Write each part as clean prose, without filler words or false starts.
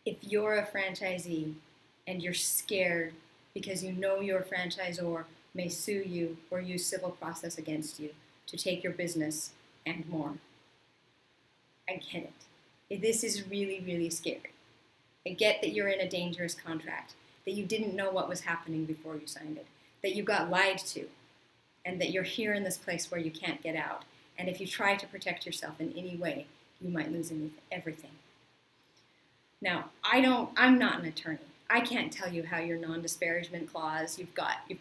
If you're a franchisee and you're scared because you know your franchisor may sue you or use civil process against you to take your business and more, I get it. This is really, really scary. I get that you're in a dangerous contract, that you didn't know what was happening before you signed it, that you got lied to, and that you're here in this place where you can't get out. And if you try to protect yourself in any way, you might lose everything. Now, I'm not an attorney. I can't tell you how your non-disparagement clause you've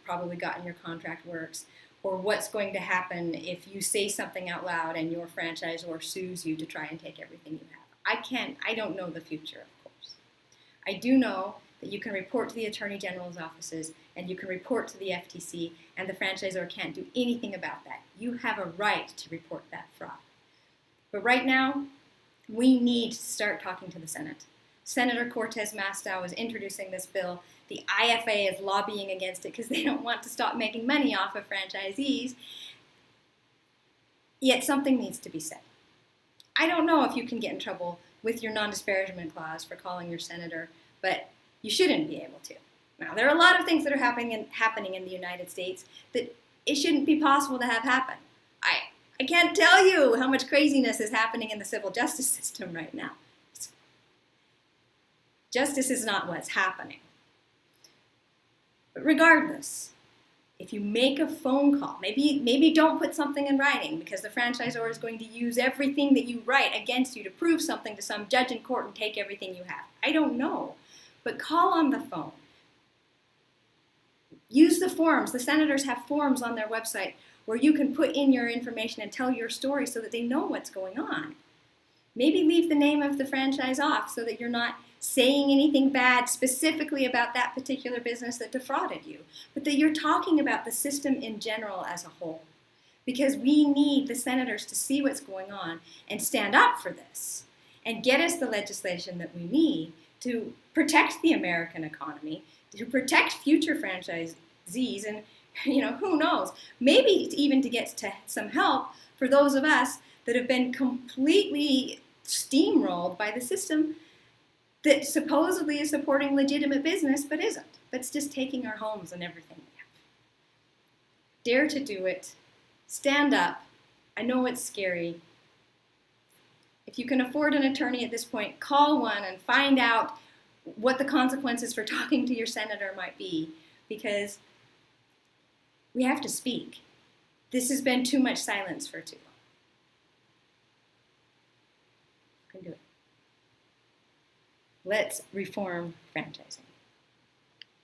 probably got in your contract works, or what's going to happen if you say something out loud and your franchisor sues you to try and take everything you have. I don't know the future, of course. I do know that you can report to the Attorney General's offices and you can report to the FTC, and the franchisor can't do anything about that. You have a right to report that fraud. But right now, we need to start talking to the Senate. Senator Cortez Masto is introducing this bill. The IFA is lobbying against it because they don't want to stop making money off of franchisees. Yet something needs to be said. I don't know if you can get in trouble with your non-disparagement clause for calling your senator, but you shouldn't be able to. Now, there are a lot of things that are happening in the United States that it shouldn't be possible to have happen. I can't tell you how much craziness is happening in the civil justice system right now. Justice is not what's happening. But regardless, if you make a phone call, maybe don't put something in writing because the franchisor is going to use everything that you write against you to prove something to some judge in court and take everything you have. I don't know. But call on the phone. Use the forms. The senators have forms on their website where you can put in your information and tell your story so that they know what's going on. Maybe leave the name of the franchise off so that you're not saying anything bad specifically about that particular business that defrauded you, but that you're talking about the system in general as a whole. Because we need the senators to see what's going on and stand up for this and get us the legislation that we need to protect the American economy, to protect future franchisees, and who knows, maybe even to get to some help for those of us that have been completely steamrolled by the system that supposedly is supporting legitimate business but isn't. That's just taking our homes and everything we have. Dare to do it. Stand up. I know it's scary. If you can afford an attorney at this point, call one and find out what the consequences for talking to your senator might be, because we have to speak. This has been too much silence for too long. You can do it. Let's reform franchising.